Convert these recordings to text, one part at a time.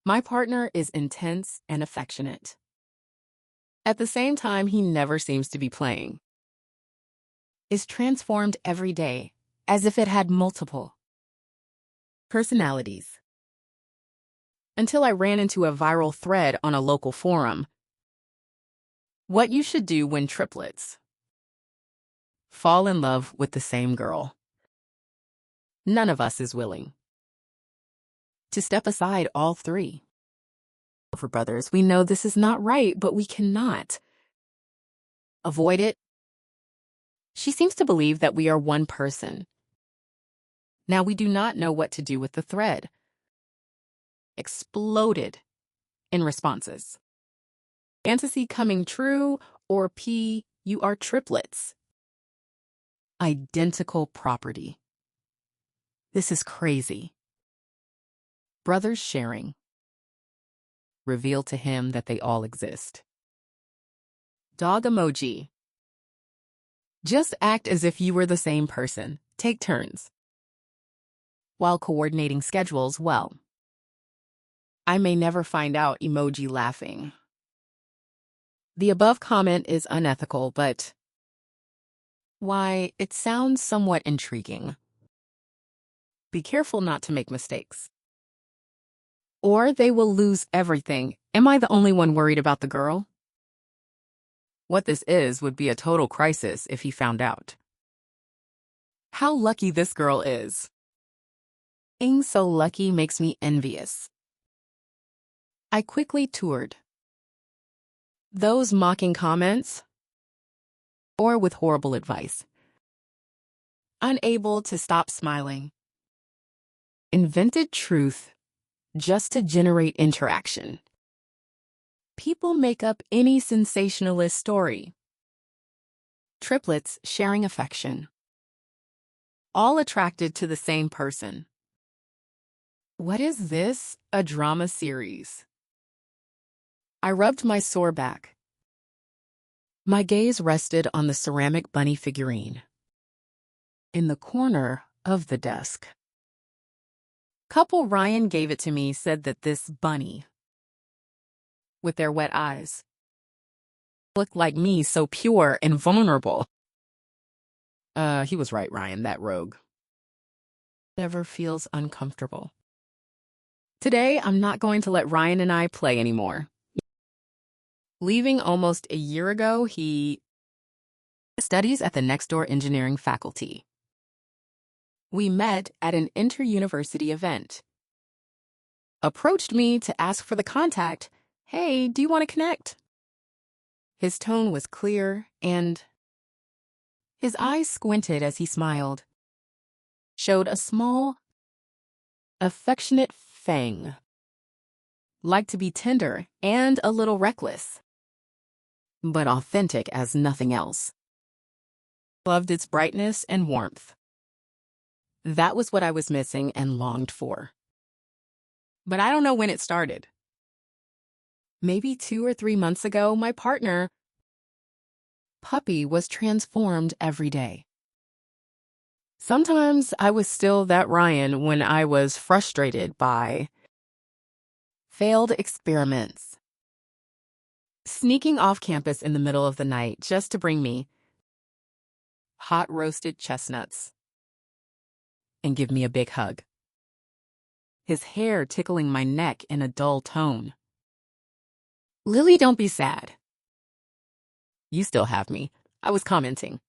My partner is intense and affectionate. At the same time, he never seems to be playing. Is transformed every day, as if it had multiple personalities. Until I ran into a viral thread on a local forum. What you should do when triplets fall in love with the same girl. None of us is willing to step aside all three. For brothers, we know this is not right, but we cannot avoid it. She seems to believe that we are one person. Now we do not know what to do with the thread. Exploded in responses. Fantasy coming true, or P, you are triplets. Identical property. This is crazy. Brothers sharing. Reveal to him that they all exist. Dog emoji. Just act as if you were the same person. Take turns. While coordinating schedules well. I may never find out emoji laughing. The above comment is unethical, but why, it sounds somewhat intriguing. Be careful not to make mistakes. Or they will lose everything. Am I the only one worried about the girl? What this is would be a total crisis if he found out. How lucky this girl is. Being so lucky makes me envious. I quickly toured those mocking comments or with horrible advice. Unable to stop smiling. Invented truth just to generate interaction. People make up any sensationalist story. Triplets sharing affection. All attracted to the same person. What is this? A drama series. I rubbed my sore back. My gaze rested on the ceramic bunny figurine in the corner of the desk. Couple Ryan gave it to me, said that this bunny, with their wet eyes, looked like me, so pure and vulnerable. He was right, Ryan, that rogue. Never feels uncomfortable. Today, I'm not going to let Ryan and I play anymore. Leaving almost a year ago, he studies at the next-door engineering faculty. We met at an inter-university event. Approached me to ask for the contact. Hey, do you want to connect? His tone was clear and his eyes squinted as he smiled. Showed a small, affectionate fang. Liked to be tender and a little reckless, but authentic as nothing else. Loved its brightness and warmth. That was what I was missing and longed for. But I don't know when it started. Maybe 2 or 3 months ago, my partner, puppy, was transformed every day. Sometimes I was still that Ryan when I was frustrated by failed experiments. Sneaking off campus in the middle of the night just to bring me hot roasted chestnuts and give me a big hug. His hair tickling my neck in a dull tone. Lily, don't be sad. You still have me. I was commenting.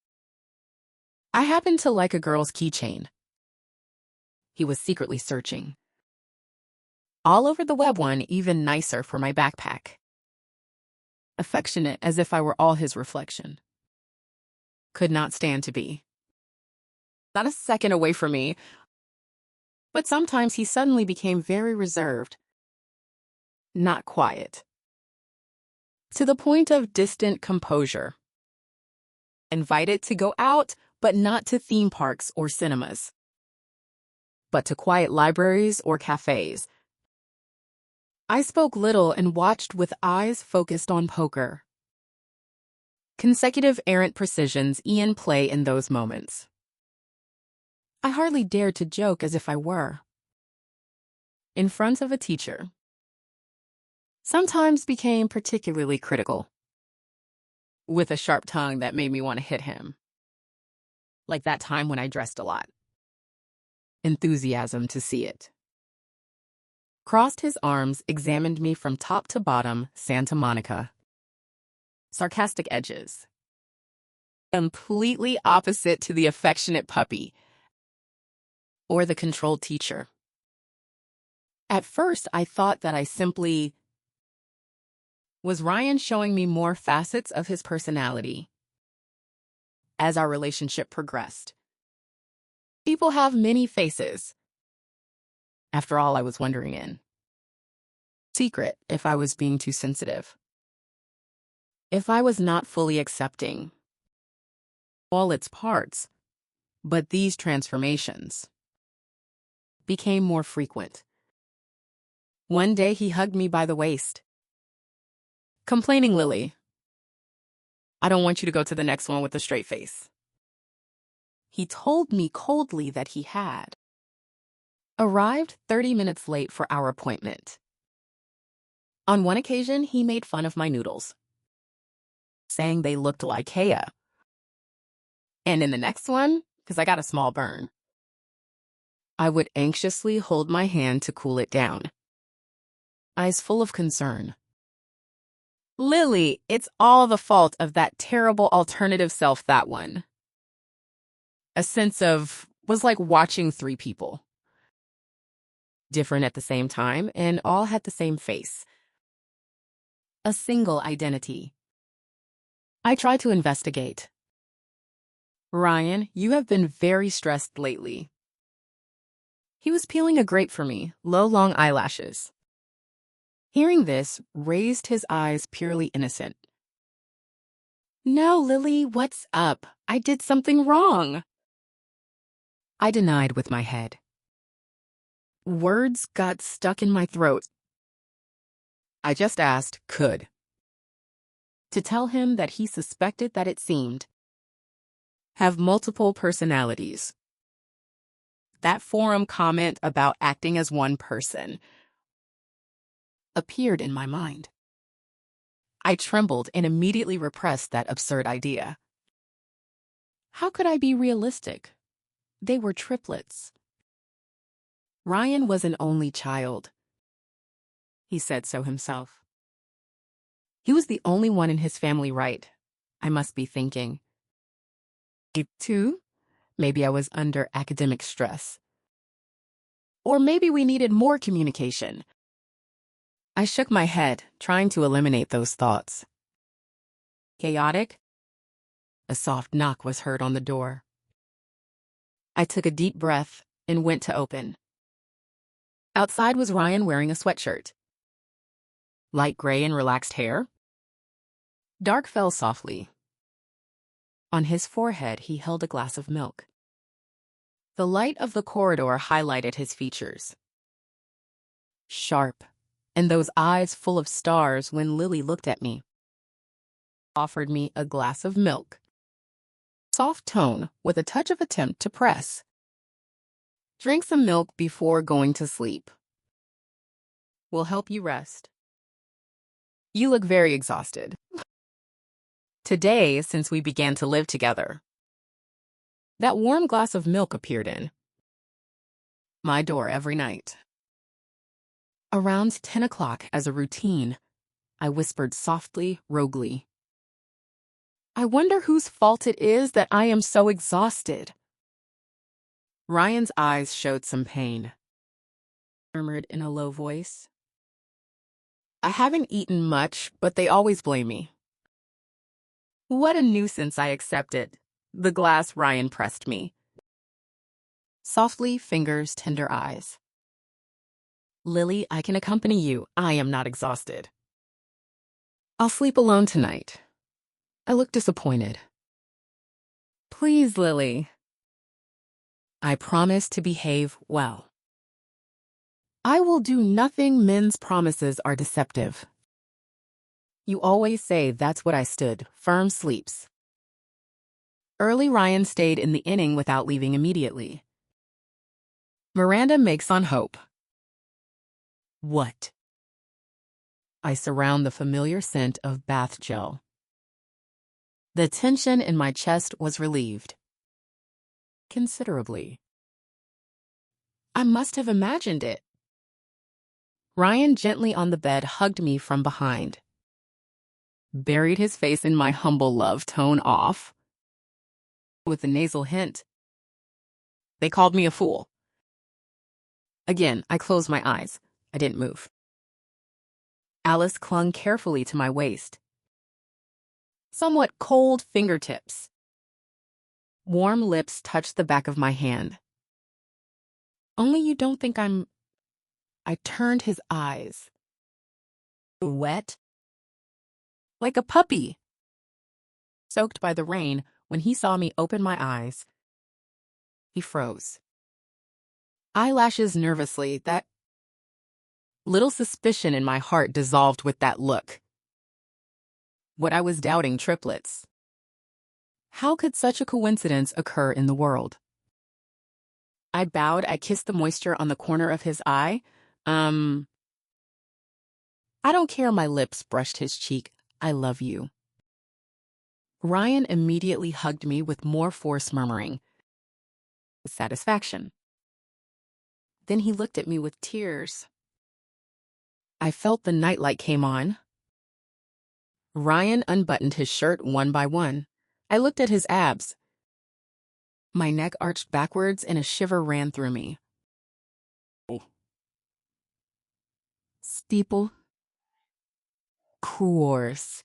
I happen to like a girl's keychain. He was secretly searching. All over the web, one even nicer for my backpack. Affectionate as if I were all his reflection. Could not stand to be. Not a second away from me. But sometimes he suddenly became very reserved. Not quiet. To the point of distant composure. Invited to go out, but not to theme parks or cinemas, but to quiet libraries or cafes. I spoke little and watched with eyes focused on poker. Consecutive errant precisions Ian play in those moments. I hardly dared to joke as if I were. In front of a teacher. sometimes became particularly critical, with a sharp tongue that made me want to hit him. Like that time when I dressed a lot. Enthusiasm to see it. Crossed his arms, examined me from top to bottom, Santa Monica. Sarcastic edges. Completely opposite to the affectionate puppy or the controlled teacher. At first, I thought that I simply was Ryan showing me more facets of his personality. As our relationship progressed, people have many faces. After all, I was wondering in secret if I was being too sensitive, if I was not fully accepting all its parts. But these transformations became more frequent. One day he hugged me by the waist, complaining, "Lily, I don't want you to go to the next one with a straight face." He told me coldly that he had arrived 30 minutes late for our appointment. On one occasion, he made fun of my noodles, saying they looked like Kea. And in the next one, because I got a small burn, I would anxiously hold my hand to cool it down, eyes full of concern. "Lily, it's all the fault of that terrible alternative self, that one." A sense of was like watching three people, different at the same time, and all had the same face. A single identity. I tried to investigate. "Ryan, you have been very stressed lately." He was peeling a grape for me, low, long eyelashes. Hearing this, raised his eyes, purely innocent. "No, Lily, what's up? I did something wrong." I denied with my head. Words got stuck in my throat. I just asked, to tell him that he suspected that it seemed have multiple personalities. That forum comment about acting as one person appeared in my mind. I trembled and immediately repressed that absurd idea. How could I be realistic? They were triplets. Ryan was an only child. He said so himself. He was the only one in his family, right? I must be thinking. Too? Maybe I was under academic stress. Or maybe we needed more communication. I shook my head, trying to eliminate those thoughts. Chaotic? A soft knock was heard on the door. I took a deep breath and went to open. Outside was Ryan wearing a sweatshirt. Light gray and relaxed hair. Dark fell softly. On his forehead, he held a glass of milk. The light of the corridor highlighted his features. Sharp, and those eyes full of stars when Lily looked at me. Offered me a glass of milk. Soft tone with a touch of attempt to press. "Drink some milk before going to sleep. Will help you rest. You look very exhausted. Today, since we began to live together." That warm glass of milk appeared in my door every night. Around 10 o'clock, as a routine, I whispered softly, roguely, "I wonder whose fault it is that I am so exhausted." Ryan's eyes showed some pain. Murmured in a low voice, "I haven't eaten much, but they always blame me." What a nuisance, I accepted. The glass Ryan pressed me. Softly, fingers, tender eyes. "Lily, I can accompany you. I am not exhausted. I'll sleep alone tonight." I looked disappointed. "Please, Lily." I promise to behave well. I will do nothing. Men's promises are deceptive. You always say that's what I stood. Firm sleeps. Early Ryan stayed in the inning without leaving immediately. Miranda makes on hope. What? I surround the familiar scent of bath gel. The tension in my chest was relieved. Considerably. I must have imagined it. Ryan, gently on the bed, hugged me from behind. Buried his face in my humble love, tone off, with a nasal hint. They called me a fool. Again, I closed my eyes. I didn't move. Alice clung carefully to my waist. Somewhat cold fingertips. Warm lips touched the back of my hand. Only you don't think I'm... I turned his eyes. Wet? Like a puppy. Soaked by the rain, when he saw me open my eyes, he froze. Eyelashes nervously, that little suspicion in my heart dissolved with that look. What I was doubting, triplets. How could such a coincidence occur in the world? I bowed, I kissed the moisture on the corner of his eye. I don't care, my lips brushed his cheek. I love you. Ryan immediately hugged me with more force, murmuring, satisfaction. Then he looked at me with tears. I felt the nightlight came on. Ryan unbuttoned his shirt one by one. I looked at his abs. My neck arched backwards and a shiver ran through me. Steeple. Course.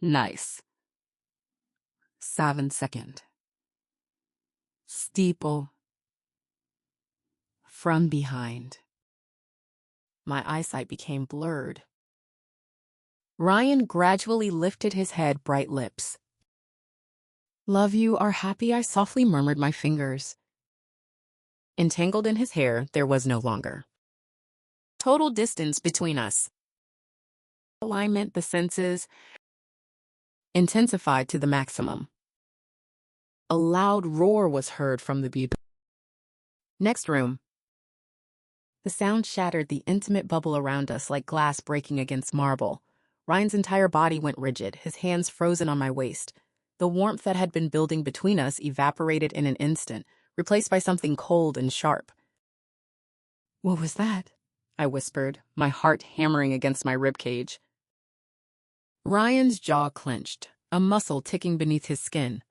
Nice. 7-second. Steeple. From behind. My eyesight became blurred. Ryan gradually lifted his head, bright lips. Love you, are happy, I softly murmured, my fingers. Entangled in his hair, there was no longer total distance between us. Alignment, the senses, intensified to the maximum. A loud roar was heard from the next room. The sound shattered the intimate bubble around us like glass breaking against marble. Ryan's entire body went rigid, his hands frozen on my waist. The warmth that had been building between us evaporated in an instant, replaced by something cold and sharp. What was that? I whispered, my heart hammering against my ribcage. Ryan's jaw clenched, a muscle ticking beneath his skin.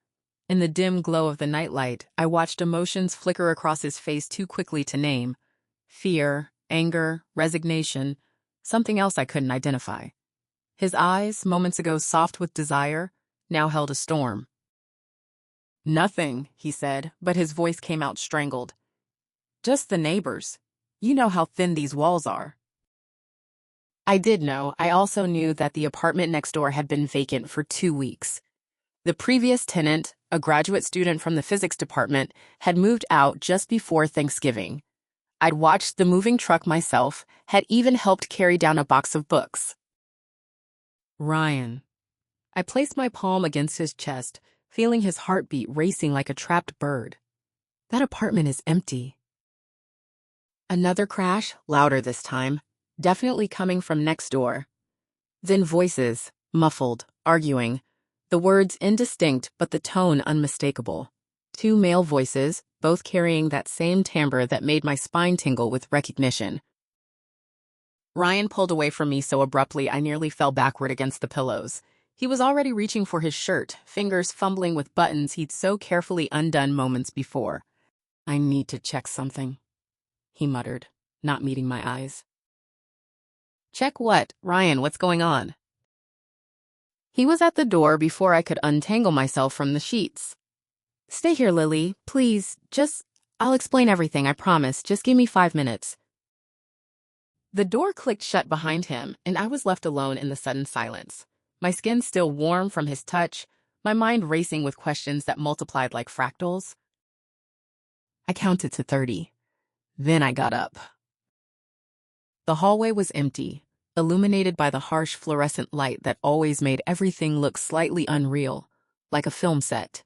In the dim glow of the nightlight, I watched emotions flicker across his face too quickly to name. Fear, anger, resignation, something else I couldn't identify. His eyes, moments ago soft with desire, now held a storm. Nothing, he said, but his voice came out strangled. Just the neighbors. You know how thin these walls are. I did know. I also knew that the apartment next door had been vacant for 2 weeks. The previous tenant, a graduate student from the physics department, had moved out just before Thanksgiving. I'd watched the moving truck myself, had even helped carry down a box of books. Ryan. I placed my palm against his chest, feeling his heartbeat racing like a trapped bird. That apartment is empty. Another crash, louder this time, definitely coming from next door. Then voices, muffled, arguing, the words indistinct but the tone unmistakable. 2 male voices, both carrying that same timbre that made my spine tingle with recognition. Ryan pulled away from me so abruptly I nearly fell backward against the pillows. He was already reaching for his shirt, fingers fumbling with buttons he'd so carefully undone moments before. I need to check something, he muttered, not meeting my eyes. Check what? Ryan, what's going on? He was at the door before I could untangle myself from the sheets. Stay here, Lily, please. I'll explain everything, I promise. Just give me 5 minutes. The door clicked shut behind him, and I was left alone in the sudden silence. My skin still warm from his touch, my mind racing with questions that multiplied like fractals. I counted to 30. Then I got up. The hallway was empty, illuminated by the harsh fluorescent light that always made everything look slightly unreal, like a film set.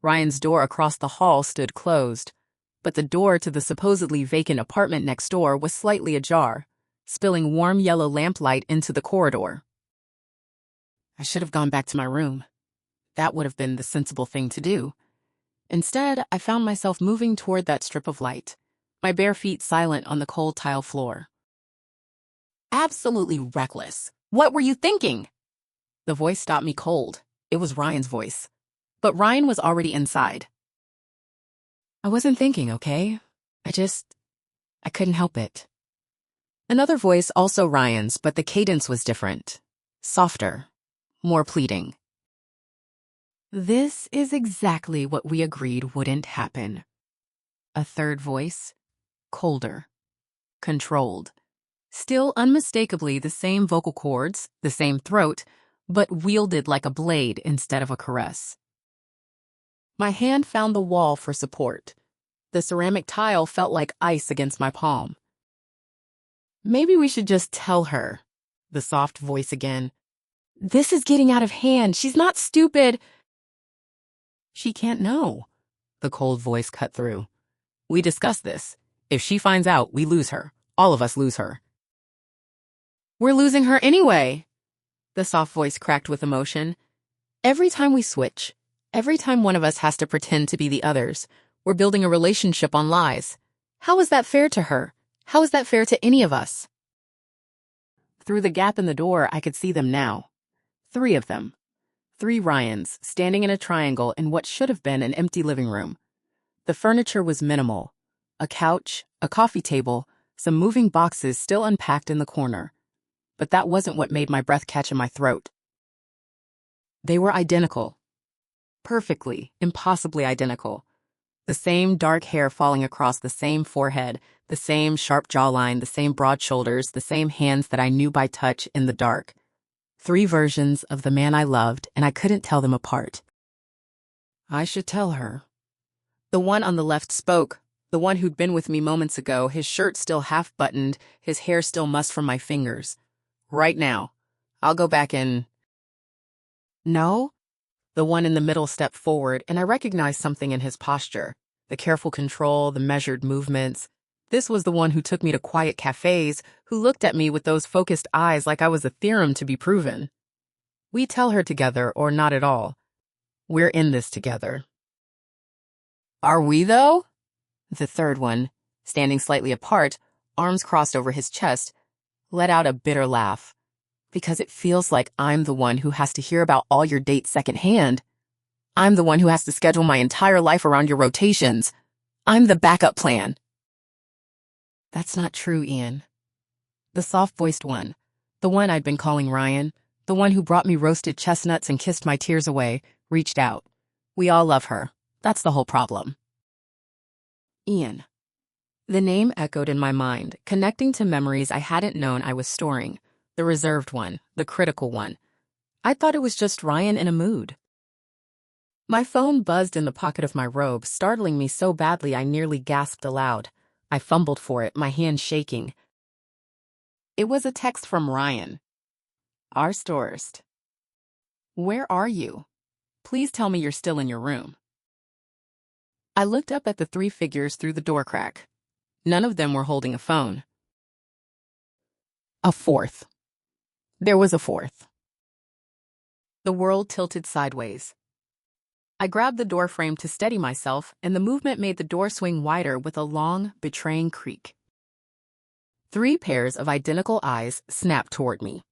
Ryan's door across the hall stood closed, but the door to the supposedly vacant apartment next door was slightly ajar, spilling warm yellow lamplight into the corridor. I should have gone back to my room. That would have been the sensible thing to do. Instead, I found myself moving toward that strip of light, my bare feet silent on the cold tile floor. Absolutely reckless. What were you thinking? The voice stopped me cold. It was Ryan's voice. But Ryan was already inside. I wasn't thinking, okay? I couldn't help it. Another voice, also Ryan's, but the cadence was different. Softer. More pleading. This is exactly what we agreed wouldn't happen. A third voice. Colder. Controlled. Still unmistakably the same vocal cords, the same throat, but wielded like a blade instead of a caress. My hand found the wall for support. The ceramic tile felt like ice against my palm. Maybe we should just tell her, the soft voice again. This is getting out of hand. She's not stupid. She can't know, the cold voice cut through. We discussed this. If she finds out, we lose her. All of us lose her. We're losing her anyway, the soft voice cracked with emotion. Every time we switch, every time one of us has to pretend to be the others, we're building a relationship on lies. How is that fair to her? How is that fair to any of us? Through the gap in the door, I could see them now. 3 of them. 3 Ryans, standing in a triangle in what should have been an empty living room. The furniture was minimal. A couch, a coffee table, some moving boxes still unpacked in the corner. But that wasn't what made my breath catch in my throat. They were identical. Perfectly, impossibly identical. The same dark hair falling across the same forehead, the same sharp jawline, the same broad shoulders, the same hands that I knew by touch in the dark. 3 versions of the man I loved, and I couldn't tell them apart. I should tell her. The one on the left spoke, the one who'd been with me moments ago, his shirt still half-buttoned, his hair still mussed from my fingers. Right now. I'll go back and... No? The one in the middle stepped forward, and I recognized something in his posture. The careful control, the measured movements. This was the one who took me to quiet cafes, who looked at me with those focused eyes like I was a theorem to be proven. We tell her together, or not at all. We're in this together. Are we, though? The third one, standing slightly apart, arms crossed over his chest, let out a bitter laugh. Because it feels like I'm the one who has to hear about all your dates secondhand. I'm the one who has to schedule my entire life around your rotations. I'm the backup plan. That's not true, Ian. The soft-voiced one, the one I'd been calling Ryan, the one who brought me roasted chestnuts and kissed my tears away, reached out. We all love her. That's the whole problem. Ian. The name echoed in my mind, connecting to memories I hadn't known I was storing. The reserved one, the critical one. I thought it was just Ryan in a mood. My phone buzzed in the pocket of my robe, startling me so badly I nearly gasped aloud. I fumbled for it, my hand shaking. It was a text from Ryan. Our Storst. Where are you? Please tell me you're still in your room. I looked up at the 3 figures through the door crack. None of them were holding a phone. A 4th. There was a 4th. The world tilted sideways. I grabbed the door frame to steady myself, and the movement made the door swing wider with a long, betraying creak. 3 pairs of identical eyes snapped toward me.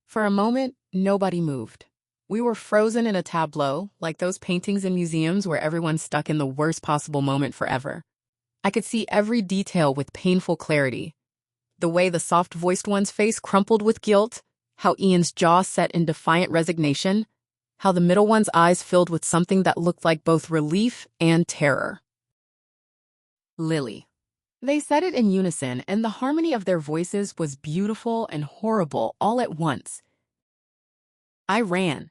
For a moment, nobody moved. We were frozen in a tableau, like those paintings in museums where everyone's stuck in the worst possible moment forever. I could see every detail with painful clarity. The way the soft-voiced one's face crumpled with guilt, how Ian's jaw set in defiant resignation, how the middle one's eyes filled with something that looked like both relief and terror. Lily. They said it in unison, and the harmony of their voices was beautiful and horrible all at once. I ran.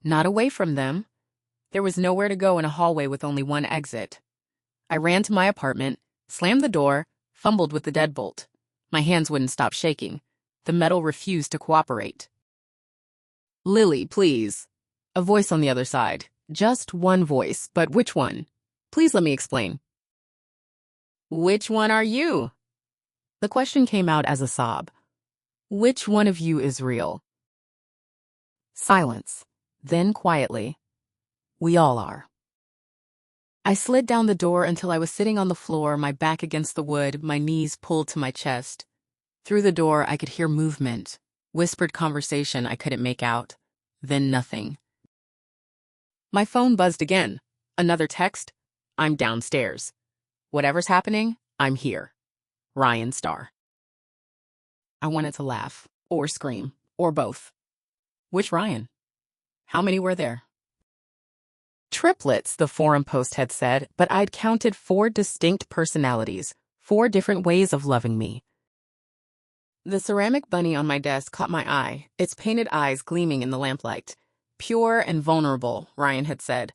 Not away from them. There was nowhere to go in a hallway with only one exit. I ran to my apartment, slammed the door, fumbled with the deadbolt. My hands wouldn't stop shaking. The metal refused to cooperate. Lily, please. A voice on the other side. Just one voice, but which one? Please let me explain. Which one are you? The question came out as a sob. Which one of you is real? Silence. Then quietly, we all are. I slid down the door until I was sitting on the floor, my back against the wood, my knees pulled to my chest. Through the door, I could hear movement, whispered conversation I couldn't make out. Then nothing. My phone buzzed again. Another text. I'm downstairs. Whatever's happening, I'm here. Ryan Starr. I wanted to laugh, or scream, or both. Which Ryan? How many were there? Triplets, the forum post had said, but I'd counted 4 distinct personalities, 4 different ways of loving me. The ceramic bunny on my desk caught my eye, its painted eyes gleaming in the lamplight. Pure and vulnerable, Ryan had said.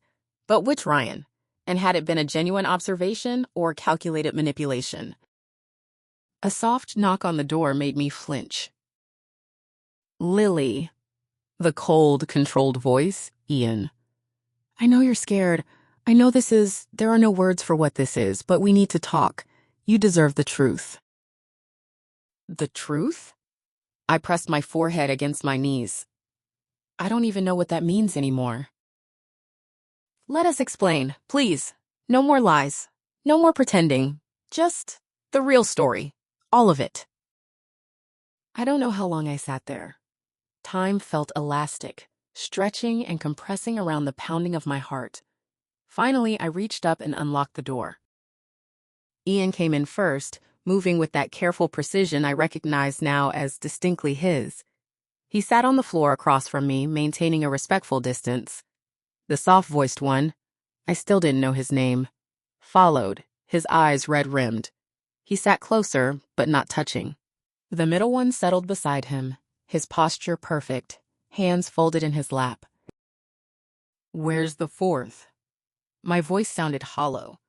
But which Ryan? And had it been a genuine observation or calculated manipulation? A soft knock on the door made me flinch. Lily. The cold, controlled voice, Ian. I know you're scared. I know there are no words for what this is, but we need to talk. You deserve the truth. The truth? I pressed my forehead against my knees. I don't even know what that means anymore. Let us explain, please. No more lies. No more pretending. Just the real story. All of it. I don't know how long I sat there. Time felt elastic, stretching and compressing around the pounding of my heart. Finally, I reached up and unlocked the door. Ian came in first, moving with that careful precision I recognized now as distinctly his. He sat on the floor across from me, maintaining a respectful distance. The soft-voiced one, I still didn't know his name, followed, his eyes red-rimmed. He sat closer, but not touching. The middle one settled beside him, his posture perfect, hands folded in his lap. Where's the 4th? My voice sounded hollow.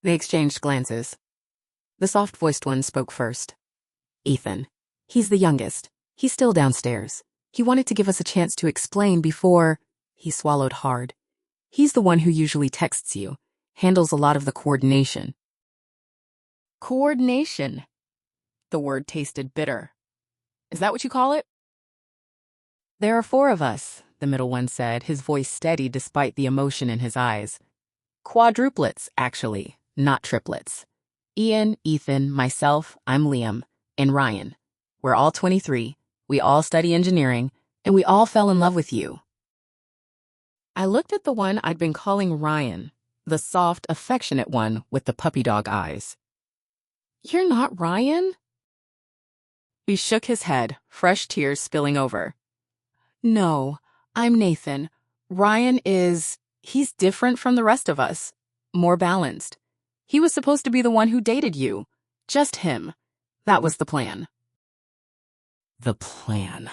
They exchanged glances. The soft-voiced one spoke first. Ethan. He's the youngest. He's still downstairs. He wanted to give us a chance to explain before... He swallowed hard. He's the one who usually texts you, handles a lot of the coordination. Coordination. The word tasted bitter. Is that what you call it? There are 4 of us, the middle one said, his voice steady despite the emotion in his eyes. Quadruplets, actually, not triplets. Ian, Ethan, myself, I'm Liam, and Ryan. We're all 23, we all study engineering, and we all fell in love with you. I looked at the one I'd been calling Ryan, the soft, affectionate one with the puppy dog eyes. You're not Ryan? He shook his head, fresh tears spilling over. No, I'm Nathan. Ryan he's different from the rest of us. More balanced. He was supposed to be the one who dated you. Just him. That was the plan. The plan.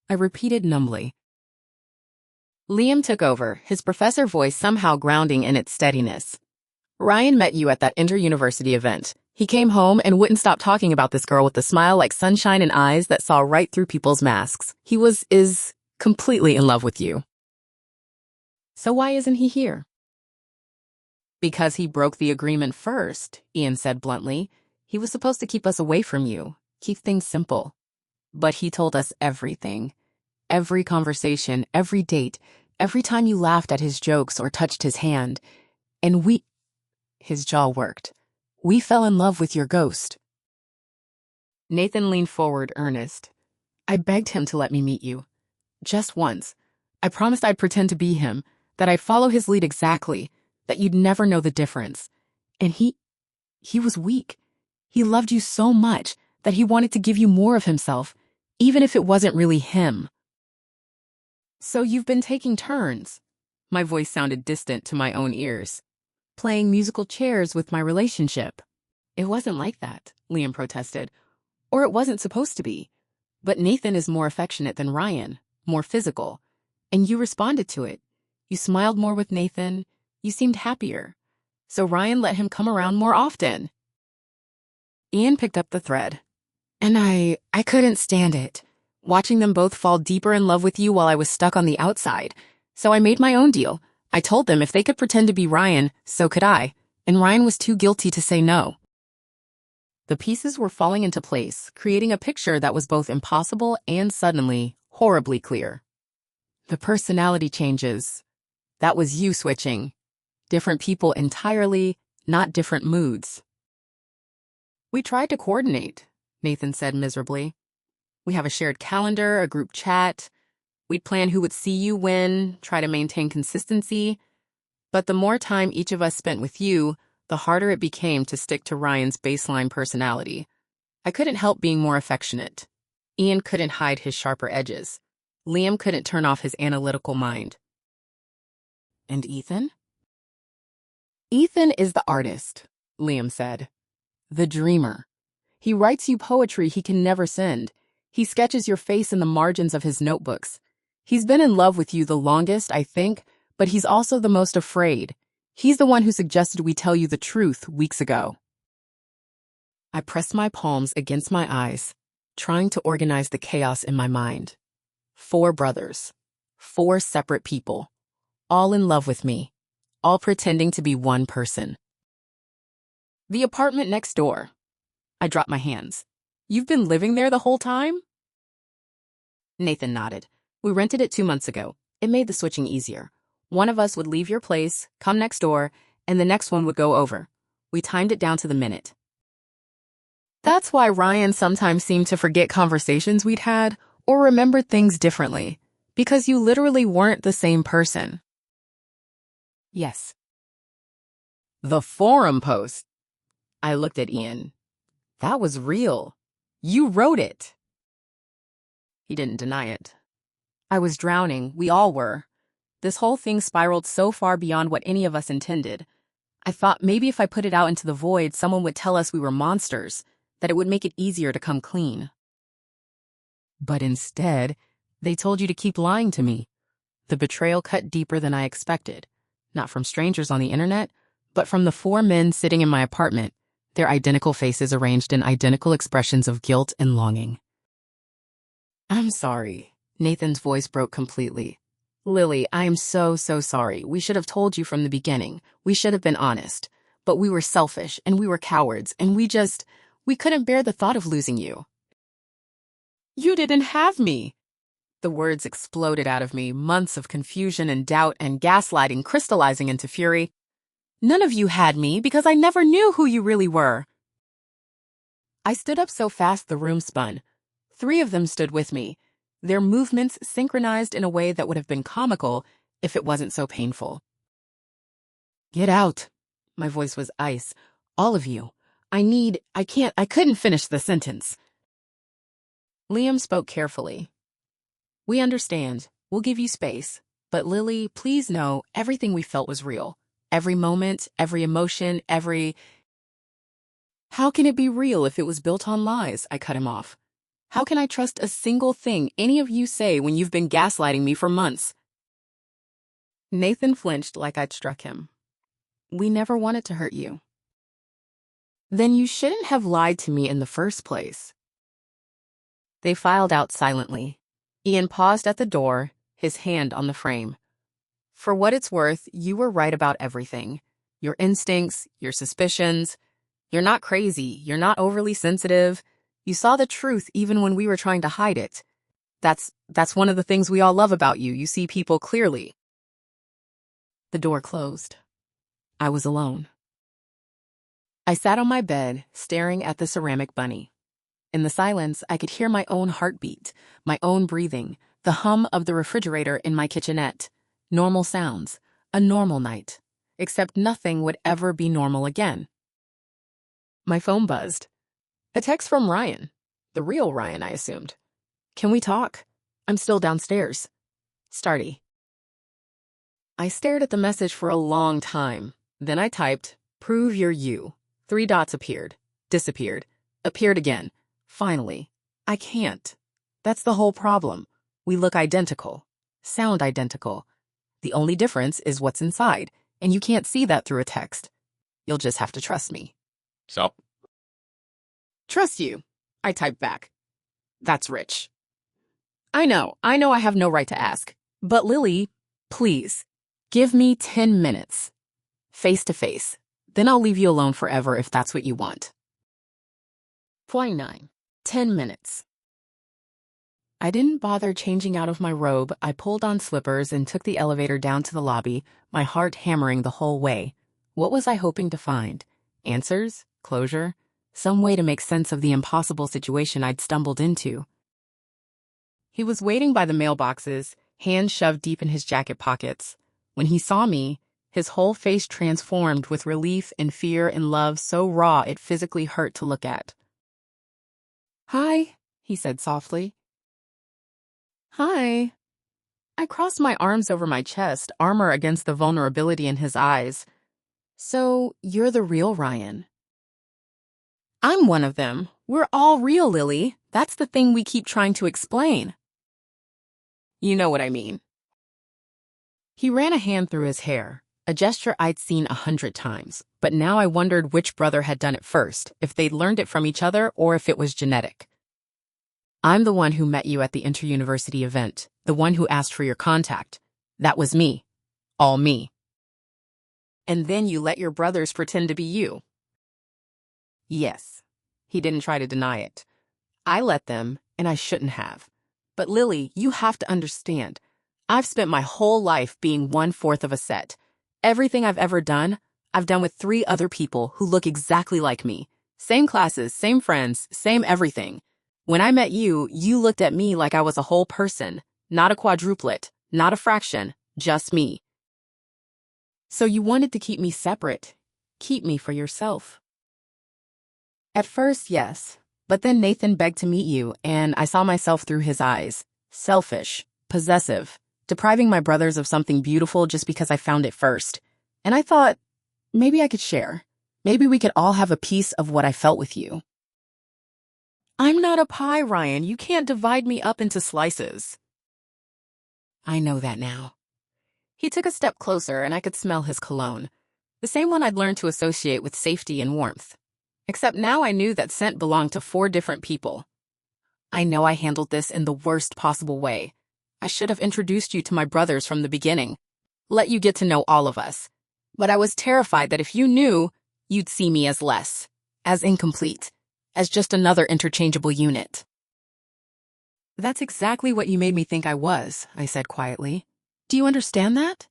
I repeated numbly. Liam took over, his professor voice somehow grounding in its steadiness. Ryan met you at that inter-university event. He came home and wouldn't stop talking about this girl with a smile like sunshine and eyes that saw right through people's masks. He is completely in love with you. So why isn't he here? Because he broke the agreement first, Ian said bluntly. He was supposed to keep us away from you, keep things simple. But he told us everything. Every conversation, every date, every time you laughed at his jokes or touched his hand. And his jaw worked. We fell in love with your ghost. Nathan leaned forward, earnest. I begged him to let me meet you. Just once. I promised I'd pretend to be him, that I'd follow his lead exactly, that you'd never know the difference. And he was weak. He loved you so much that he wanted to give you more of himself, even if it wasn't really him. So you've been taking turns. My voice sounded distant to my own ears. Playing musical chairs with my relationship. It wasn't like that, Liam protested. Or it wasn't supposed to be. But Nathan is more affectionate than Ryan, more physical. And you responded to it. You smiled more with Nathan. You seemed happier. So Ryan let him come around more often. Ian picked up the thread. And I couldn't stand it. Watching them both fall deeper in love with you while I was stuck on the outside. So I made my own deal. I told them if they could pretend to be Ryan, so could I. And Ryan was too guilty to say no. The pieces were falling into place, creating a picture that was both impossible and suddenly horribly clear. The personality changes. That was you switching. Different people entirely, not different moods. We tried to coordinate, Nathan said miserably. We have a shared calendar, a group chat. We'd plan who would see you when, try to maintain consistency. But the more time each of us spent with you, the harder it became to stick to Ryan's baseline personality. I couldn't help being more affectionate. Ian couldn't hide his sharper edges. Liam couldn't turn off his analytical mind. And Ethan? Ethan is the artist, Liam said. The dreamer. He writes you poetry he can never send. He sketches your face in the margins of his notebooks. He's been in love with you the longest, I think, but he's also the most afraid. He's the one who suggested we tell you the truth weeks ago. I pressed my palms against my eyes, trying to organize the chaos in my mind. 4 brothers. 4 separate people. All in love with me. All pretending to be one person. The apartment next door. I dropped my hands. You've been living there the whole time? Nathan nodded. We rented it 2 months ago. It made the switching easier. One of us would leave your place, come next door, and the next one would go over. We timed it down to the minute. That's why Ryan sometimes seemed to forget conversations we'd had or remembered things differently, because you literally weren't the same person. Yes. The forum post. I looked at Ian. That was real. You wrote it. He didn't deny it. I was drowning. We all were. This whole thing spiraled so far beyond what any of us intended. I thought maybe if I put it out into the void, someone would tell us we were monsters, that it would make it easier to come clean. But instead, they told you to keep lying to me. The betrayal cut deeper than I expected. Not from strangers on the internet, but from the 4 men sitting in my apartment, their identical faces arranged in identical expressions of guilt and longing. I'm sorry. Nathan's voice broke completely. Lily, I am so sorry. We should have told you from the beginning. We should have been honest. But we were selfish, and we were cowards, and we couldn't bear the thought of losing you. You didn't have me. The words exploded out of me, months of confusion and doubt and gaslighting crystallizing into fury. None of you had me because I never knew who you really were. I stood up so fast the room spun. 3 of them stood with me, their movements synchronized in a way that would have been comical if it wasn't so painful. Get out. My voice was ice. All of you. I couldn't finish the sentence. Liam spoke carefully. We understand. We'll give you space. But Lily, please know everything we felt was real. Every moment, every emotion, How can it be real if it was built on lies? I cut him off. How can I trust a single thing any of you say when you've been gaslighting me for months? Nathan flinched like I'd struck him. We never wanted to hurt you. Then you shouldn't have lied to me in the first place. They filed out silently. Ian paused at the door, his hand on the frame. For what it's worth, you were right about everything. Your instincts, your suspicions. You're not crazy. You're not overly sensitive. You saw the truth even when we were trying to hide it. That's one of the things we all love about you. You see people clearly. The door closed. I was alone. I sat on my bed, staring at the ceramic bunny. In the silence, I could hear my own heartbeat, my own breathing, the hum of the refrigerator in my kitchenette. Normal sounds, a normal night, except nothing would ever be normal again. My phone buzzed. A text from Ryan. The real Ryan, I assumed. Can we talk? I'm still downstairs. Starty. I stared at the message for a long time. Then I typed, prove you're you. 3 dots appeared, disappeared, appeared again. Finally. I can't. That's the whole problem. We look identical, sound identical. The only difference is what's inside, and you can't see that through a text. You'll just have to trust me. So? Trust you, I typed back. That's rich. I know I have no right to ask. But Lily, please, give me 10 minutes. Face to face. Then I'll leave you alone forever if that's what you want. Point 9. 10 minutes. I didn't bother changing out of my robe. I pulled on slippers and took the elevator down to the lobby, my heart hammering the whole way. What was I hoping to find? Answers? Closure? Some way to make sense of the impossible situation I'd stumbled into. He was waiting by the mailboxes, hands shoved deep in his jacket pockets. When he saw me, his whole face transformed with relief and fear and love so raw it physically hurt to look at. "Hi," he said softly. "Hi." I crossed my arms over my chest, armor against the vulnerability in his eyes. "So, you're the real Ryan." "I'm one of them. We're all real, Lily. That's the thing we keep trying to explain." "You know what I mean." He ran a hand through his hair, a gesture I'd seen 100 times, but now I wondered which brother had done it first, if they'd learned it from each other or if it was genetic. "I'm the one who met you at the inter-university event, the one who asked for your contact. That was me. All me." "And then you let your brothers pretend to be you." "Yes." He didn't try to deny it. "I let them, and I shouldn't have. But Lily, you have to understand. I've spent my whole life being 1/4 of a set. Everything I've ever done, I've done with 3 other people who look exactly like me. Same classes, same friends, same everything. When I met you, you looked at me like I was a whole person, not a quadruplet, not a fraction, just me. So you wanted to keep me separate, keep me for yourself." "At first, yes. But then Nathan begged to meet you, and I saw myself through his eyes. Selfish, possessive, depriving my brothers of something beautiful just because I found it first. And I thought, maybe I could share. Maybe we could all have a piece of what I felt with you." "I'm not a pie, Ryan. You can't divide me up into slices." "I know that now." He took a step closer, and I could smell his cologne, the same one I'd learned to associate with safety and warmth. Except now I knew that scent belonged to 4 different people. "I know I handled this in the worst possible way. I should have introduced you to my brothers from the beginning, let you get to know all of us. But I was terrified that if you knew, you'd see me as less, as incomplete, as just another interchangeable unit." "That's exactly what you made me think I was," I said quietly. "Do you understand that?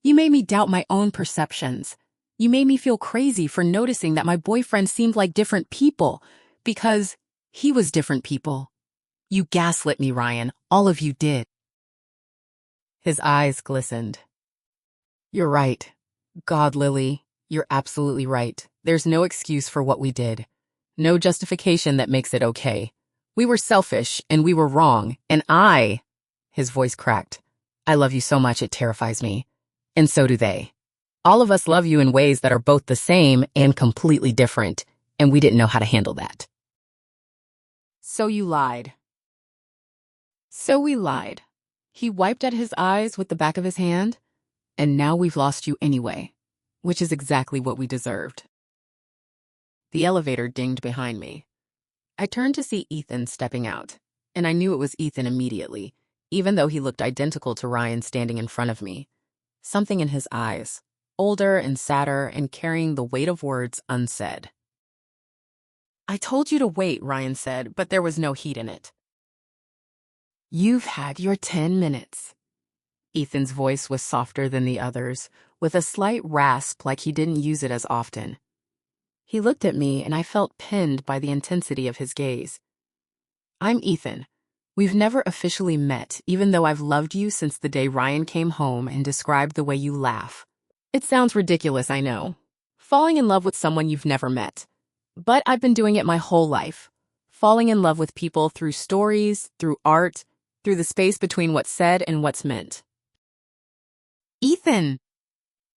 You made me doubt my own perceptions. You made me feel crazy for noticing that my boyfriend seemed like different people, because he was different people. You gaslit me, Ryan. All of you did." His eyes glistened. "You're right. God, Lily, you're absolutely right. There's no excuse for what we did. No justification that makes it okay. We were selfish, and we were wrong, and his voice cracked. "I love you so much it terrifies me. And so do they. All of us love you in ways that are both the same and completely different, and we didn't know how to handle that." "So you lied." "So we lied." He wiped at his eyes with the back of his hand. "And now we've lost you anyway, which is exactly what we deserved." The elevator dinged behind me. I turned to see Ethan stepping out, and I knew it was Ethan immediately, even though he looked identical to Ryan standing in front of me. Something in his eyes, older and sadder and carrying the weight of words unsaid. "I told you to wait," Ryan said, but there was no heat in it. "You've had your 10 minutes. Ethan's voice was softer than the others, with a slight rasp like he didn't use it as often. He looked at me, and I felt pinned by the intensity of his gaze. "I'm Ethan. We've never officially met, even though I've loved you since the day Ryan came home and described the way you laugh. It sounds ridiculous, I know. Falling in love with someone you've never met. But I've been doing it my whole life. Falling in love with people through stories, through art, through the space between what's said and what's meant." "Ethan!"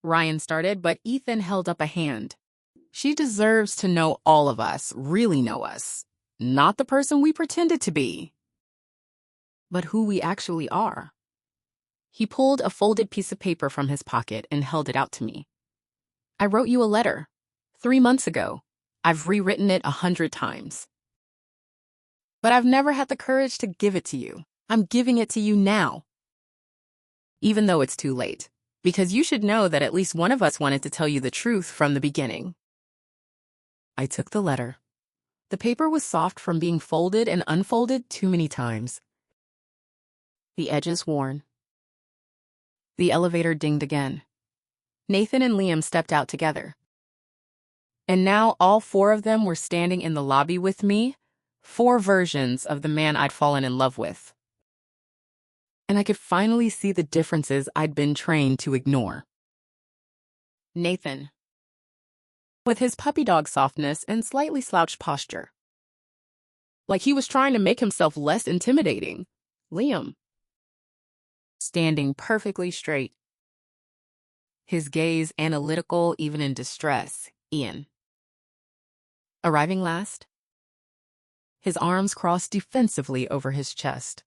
Ryan started, but Ethan held up a hand. "She deserves to know all of us, really know us. Not the person we pretended to be, but who we actually are." He pulled a folded piece of paper from his pocket and held it out to me. "I wrote you a letter. 3 months ago. I've rewritten it 100 times. But I've never had the courage to give it to you. I'm giving it to you now. Even though it's too late. Because you should know that at least one of us wanted to tell you the truth from the beginning." I took the letter. The paper was soft from being folded and unfolded too many times. The edges worn. The elevator dinged again. Nathan and Liam stepped out together. And now all four of them were standing in the lobby with me, four versions of the man I'd fallen in love with. And I could finally see the differences I'd been trained to ignore. Nathan, with his puppy dog softness and slightly slouched posture, like he was trying to make himself less intimidating. Liam, standing perfectly straight, his gaze analytical even in distress. Ian, arriving last, his arms crossed defensively over his chest,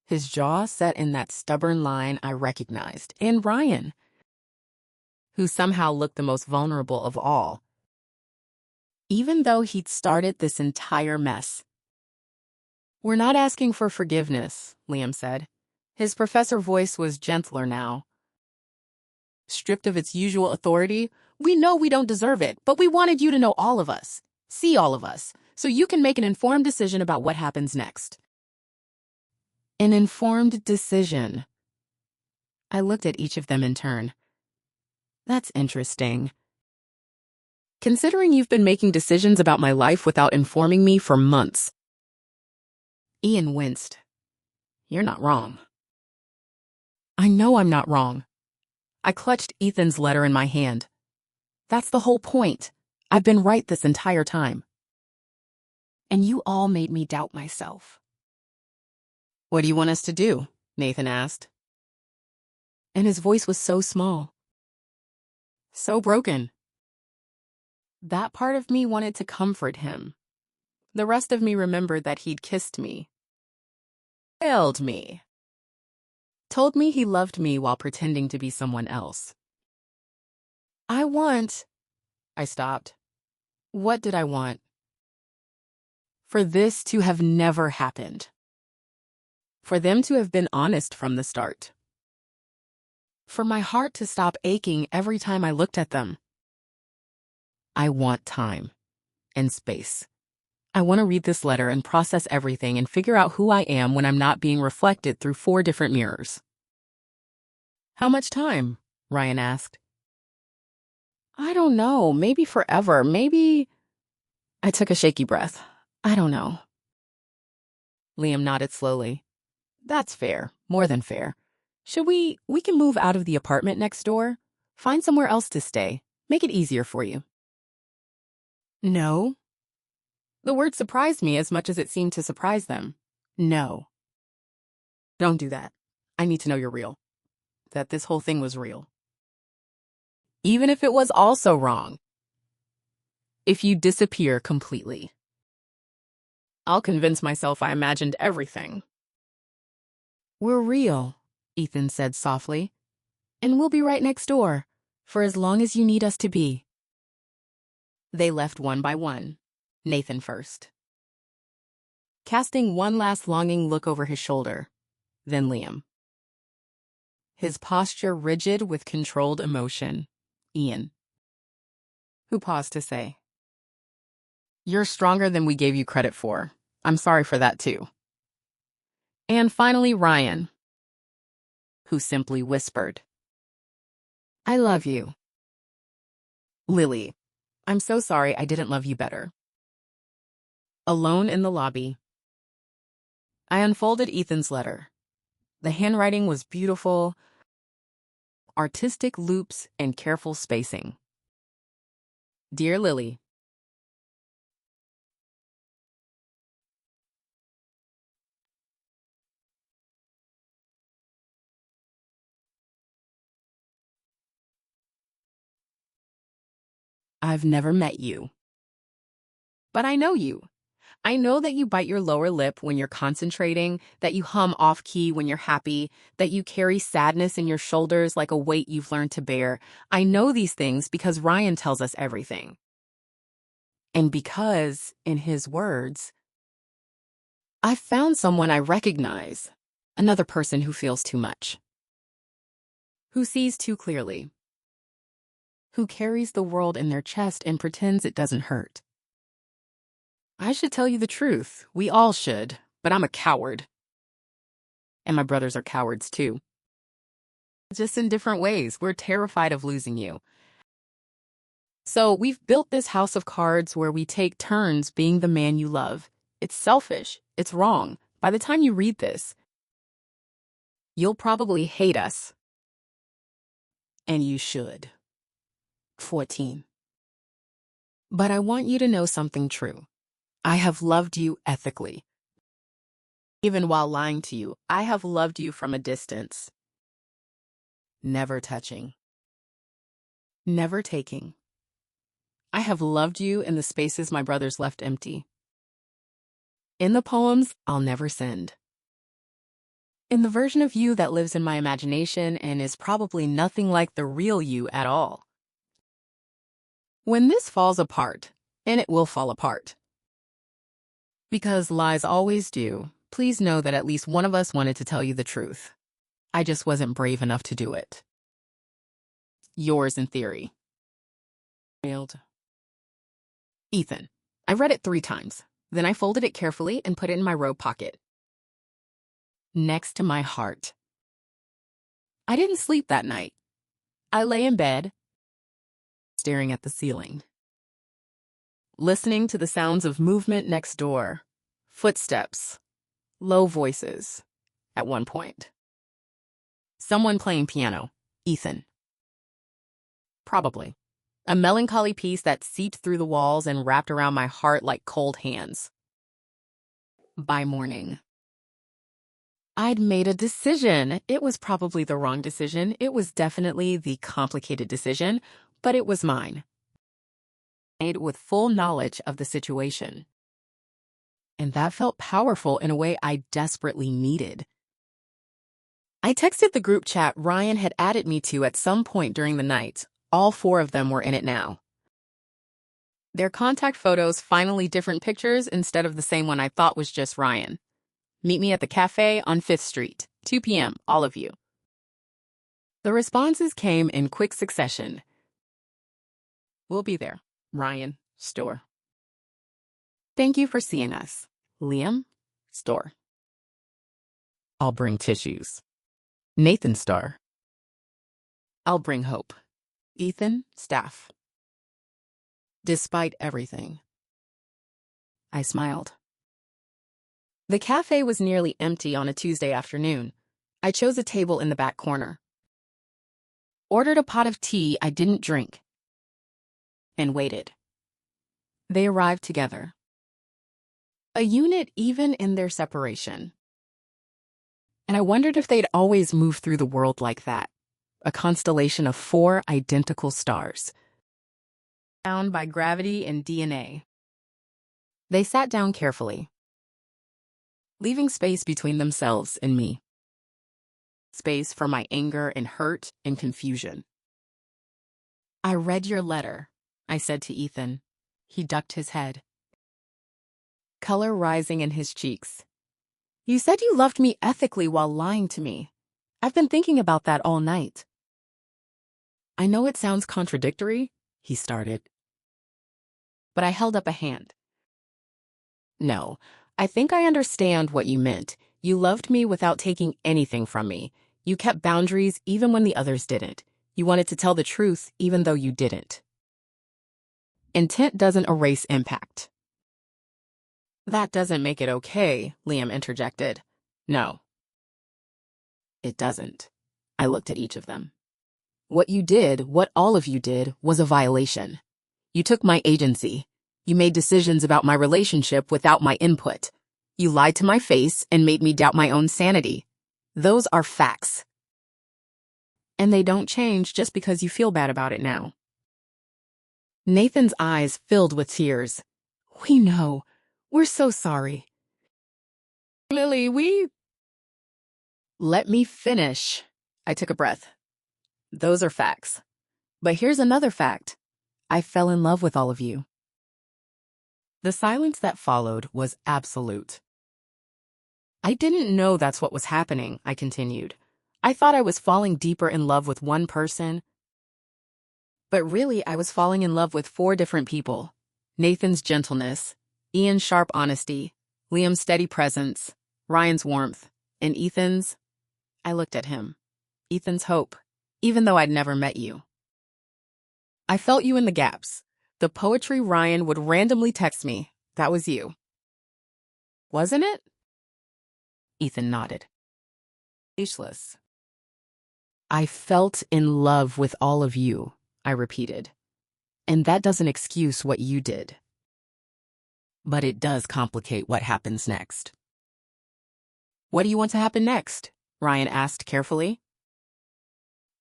his jaw set in that stubborn line I recognized. And Ryan, who somehow looked the most vulnerable of all, even though he'd started this entire mess. "We're not asking for forgiveness," Liam said. His professor voice was gentler now. "Stripped of its usual authority, we know we don't deserve it, but we wanted you to know all of us, see all of us, so you can make an informed decision about what happens next." An informed decision. I looked at each of them in turn. That's interesting. Considering you've been making decisions about my life without informing me for months. Ian winced. "You're not wrong." "I know I'm not wrong." I clutched Ethan's letter in my hand. "That's the whole point. I've been right this entire time. And you all made me doubt myself." "What do you want us to do?" Nathan asked. And his voice was so small. So broken. That part of me wanted to comfort him. The rest of me remembered that he'd kissed me, held me, told me he loved me while pretending to be someone else. I stopped. What did I want? For this to have never happened. For them to have been honest from the start. For my heart to stop aching every time I looked at them. I want time and space. I want to read this letter and process everything and figure out who I am when I'm not being reflected through 4 different mirrors. "How much time?" Ryan asked. "I don't know. Maybe forever. Maybe..." I took a shaky breath. "I don't know." Liam nodded slowly. "That's fair. More than fair. Should we can move out of the apartment next door? Find somewhere else to stay. Make it easier for you." "No." The word surprised me as much as it seemed to surprise them. "No. Don't do that. I need to know you're real. That this whole thing was real. Even if it was also wrong. If you disappear completely. I'll convince myself I imagined everything." "We're real," Ethan said softly. "And we'll be right next door, for as long as you need us to be." They left one by one, Nathan first, casting one last longing look over his shoulder, then Liam. His posture rigid with controlled emotion, Ian, who paused to say, "You're stronger than we gave you credit for. I'm sorry for that too." And finally Ryan, who simply whispered, "I love you." "Lily, I'm so sorry I didn't love you better." Alone in the lobby, I unfolded Ethan's letter. The handwriting was beautiful, artistic loops and careful spacing. "Dear Lily, I've never met you, but I know you. I know that you bite your lower lip when you're concentrating, that you hum off-key when you're happy, that you carry sadness in your shoulders like a weight you've learned to bear. I know these things because Ryan tells us everything. And because, in his words, I've found someone I recognize, another person who feels too much, who sees too clearly, who carries the world in their chest and pretends it doesn't hurt. I should tell you the truth. We all should, but I'm a coward. And my brothers are cowards too. Just in different ways. We're terrified of losing you. So we've built this house of cards where we take turns being the man you love. It's selfish. It's wrong. By the time you read this, you'll probably hate us. And you should. 14. But I want you to know something true. I have loved you ethically. Even while lying to you, I have loved you from a distance. Never touching. Never taking. I have loved you in the spaces my brothers left empty. In the poems I'll never send. In the version of you that lives in my imagination and is probably nothing like the real you at all. When this falls apart, and it will fall apart, because lies always do, please know that at least one of us wanted to tell you the truth. I just wasn't brave enough to do it. Yours in theory. Mailed. Ethan. I read it 3 times. Then I folded it carefully and put it in my robe pocket. Next to my heart. I didn't sleep that night. I lay in bed, staring at the ceiling, listening to the sounds of movement next door, footsteps, low voices, at one point. Someone playing piano. Ethan. Probably. A melancholy piece that seeped through the walls and wrapped around my heart like cold hands. By morning, I'd made a decision. It was probably the wrong decision. It was definitely the complicated decision, but it was mine. Made with full knowledge of the situation. And that felt powerful in a way I desperately needed. I texted the group chat Ryan had added me to at some point during the night. All 4 of them were in it now. Their contact photos finally different pictures instead of the same one I thought was just Ryan. Meet me at the cafe on 5th Street, 2 p.m., all of you. The responses came in quick succession. We'll be there. Ryan, store. Thank you for seeing us. Liam, store. I'll bring tissues. Nathan, star. I'll bring hope. Ethan, staff. Despite everything, I smiled. The cafe was nearly empty on a Tuesday afternoon. I chose a table in the back corner. Ordered a pot of tea I didn't drink. And waited. They arrived together. A unit even in their separation. And I wondered if they'd always move through the world like that. A constellation of 4 identical stars. Bound by gravity and DNA. They sat down carefully, leaving space between themselves and me. Space for my anger and hurt and confusion. I read your letter, I said to Ethan. He ducked his head. Color rising in his cheeks. You said you loved me ethically while lying to me. I've been thinking about that all night. I know it sounds contradictory, he started. But I held up a hand. No, I think I understand what you meant. You loved me without taking anything from me. You kept boundaries even when the others didn't. You wanted to tell the truth even though you didn't. Intent doesn't erase impact. That doesn't make it okay, Liam interjected. No. It doesn't. I looked at each of them. What you did, what all of you did, was a violation. You took my agency. You made decisions about my relationship without my input. You lied to my face and made me doubt my own sanity. Those are facts. And they don't change just because you feel bad about it now. Nathan's eyes filled with tears. We know. We're so sorry. Lily, Let me finish. I took a breath. Those are facts. But here's another fact. I fell in love with all of you. The silence that followed was absolute. I didn't know that's what was happening, I continued. I thought I was falling deeper in love with one person. But really, I was falling in love with 4 different people. Nathan's gentleness, Ian's sharp honesty, Liam's steady presence, Ryan's warmth, and Ethan's, I looked at him, Ethan's hope, even though I'd never met you. I felt you in the gaps. The poetry Ryan would randomly text me, that was you. Wasn't it? Ethan nodded. Speechless. I felt in love with all of you, I repeated. And that doesn't excuse what you did. But it does complicate what happens next. What do you want to happen next? Ryan asked carefully.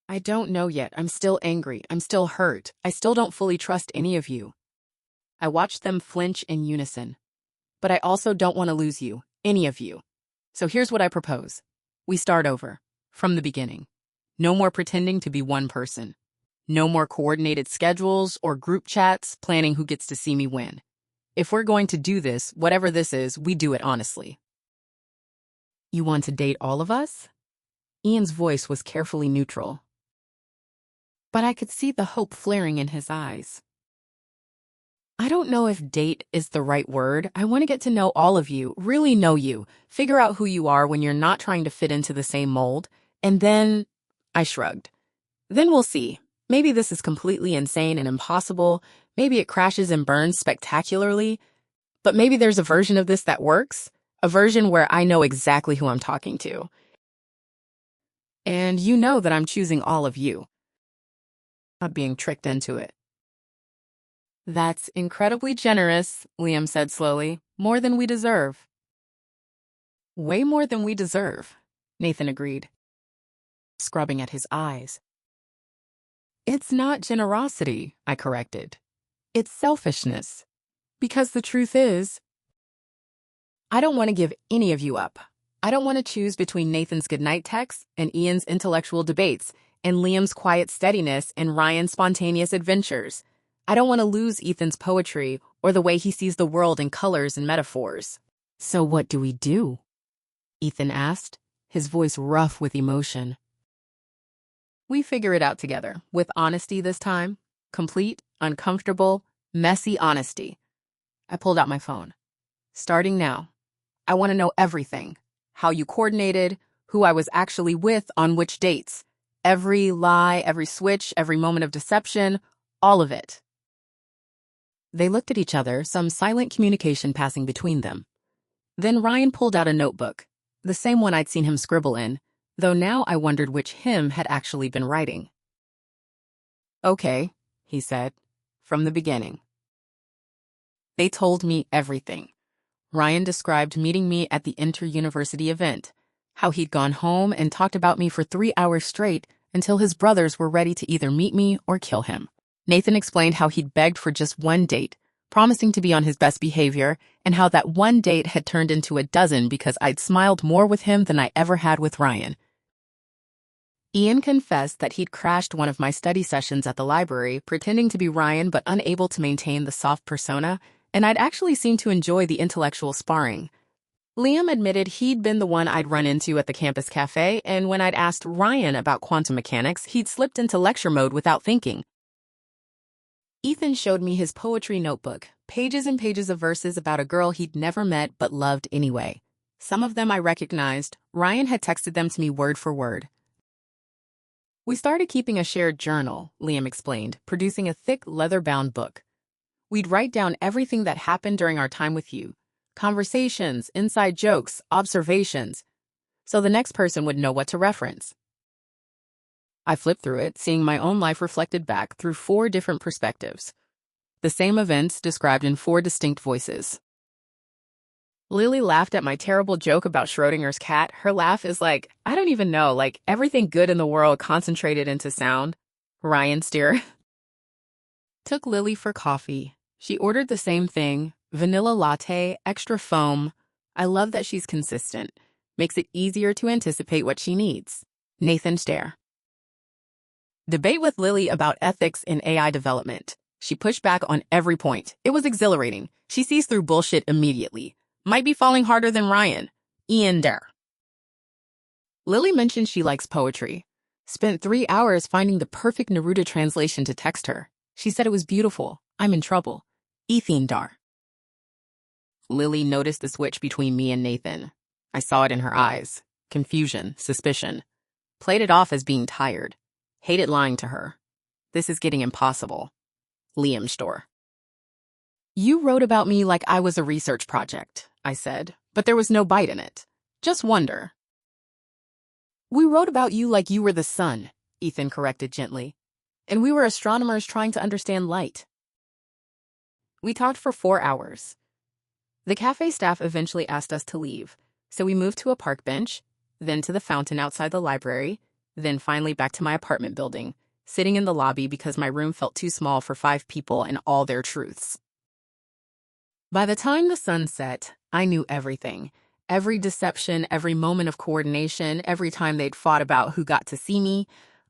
I don't know yet. I'm still angry. I'm still hurt. I still don't fully trust any of you. I watched them flinch in unison. But I also don't want to lose you, any of you. So here's what I propose. We start over, from the beginning. No more pretending to be one person. No more coordinated schedules or group chats planning who gets to see me win. If we're going to do this, whatever this is, we do it honestly. You want to date all of us? Ian's voice was carefully neutral. But I could see the hope flaring in his eyes. I don't know if date is the right word. I want to get to know all of you, really know you, figure out who you are when you're not trying to fit into the same mold. And then, I shrugged. Then we'll see. Maybe this is completely insane and impossible. Maybe it crashes and burns spectacularly. But maybe there's a version of this that works. A version where I know exactly who I'm talking to. And you know that I'm choosing all of you. Not being tricked into it. That's incredibly generous, Liam said slowly. More than we deserve. Way more than we deserve, Nathan agreed, scrubbing at his eyes. It's not generosity, I corrected. It's selfishness. Because the truth is, I don't want to give any of you up. I don't want to choose between Nathan's goodnight texts and Ian's intellectual debates and Liam's quiet steadiness and Ryan's spontaneous adventures. I don't want to lose Ethan's poetry or the way he sees the world in colors and metaphors. So what do we do? Ethan asked, his voice rough with emotion. We figure it out together, with honesty this time. Complete, uncomfortable, messy honesty. I pulled out my phone. Starting now. I want to know everything. How you coordinated, who I was actually with on which dates. Every lie, every switch, every moment of deception, all of it. They looked at each other, some silent communication passing between them. Then Ryan pulled out a notebook, the same one I'd seen him scribble in, though now I wondered which hymn had actually been writing. Okay, he said, from the beginning. They told me everything. Ryan described meeting me at the inter-university event, how he'd gone home and talked about me for 3 hours straight until his brothers were ready to either meet me or kill him. Nathan explained how he'd begged for just one date, promising to be on his best behavior, and how that one date had turned into a dozen because I'd smiled more with him than I ever had with Ryan. Ian confessed that he'd crashed one of my study sessions at the library, pretending to be Ryan but unable to maintain the soft persona, and I'd actually seemed to enjoy the intellectual sparring. Liam admitted he'd been the one I'd run into at the campus cafe, and when I'd asked Ryan about quantum mechanics, he'd slipped into lecture mode without thinking. Ethan showed me his poetry notebook, pages and pages of verses about a girl he'd never met but loved anyway. Some of them I recognized. Ryan had texted them to me word for word. We started keeping a shared journal, Liam explained, producing a thick leather-bound book. We'd write down everything that happened during our time with you. Conversations, inside jokes, observations. So the next person would know what to reference. I flipped through it, seeing my own life reflected back through 4 different perspectives. The same events described in 4 distinct voices. Lily laughed at my terrible joke about Schrodinger's cat. Her laugh is like, I don't even know, like everything good in the world concentrated into sound. Ryan Steer took Lily for coffee. She ordered the same thing, vanilla latte, extra foam. I love that she's consistent. Makes it easier to anticipate what she needs. Nathan Steer. Debate with Lily about ethics in AI development. She pushed back on every point. It was exhilarating. She sees through bullshit immediately. Might be falling harder than Ryan. Ian Dare. Lily mentioned she likes poetry. Spent 3 hours finding the perfect Neruda translation to text her. She said it was beautiful. I'm in trouble. Ethan Dar. Lily noticed the switch between me and Nathan. I saw it in her eyes. Confusion, suspicion. Played it off as being tired. Hated lying to her. This is getting impossible. Liam Store. You wrote about me like I was a research project, I said, but there was no bite in it. Just wonder. We wrote about you like you were the sun, Ethan corrected gently. And we were astronomers trying to understand light. We talked for 4 hours. The cafe staff eventually asked us to leave, so we moved to a park bench, then to the fountain outside the library, then finally back to my apartment building, sitting in the lobby because my room felt too small for 5 people and all their truths. By the time the sun set, I knew everything. Every deception, every moment of coordination, every time they'd fought about who got to see me.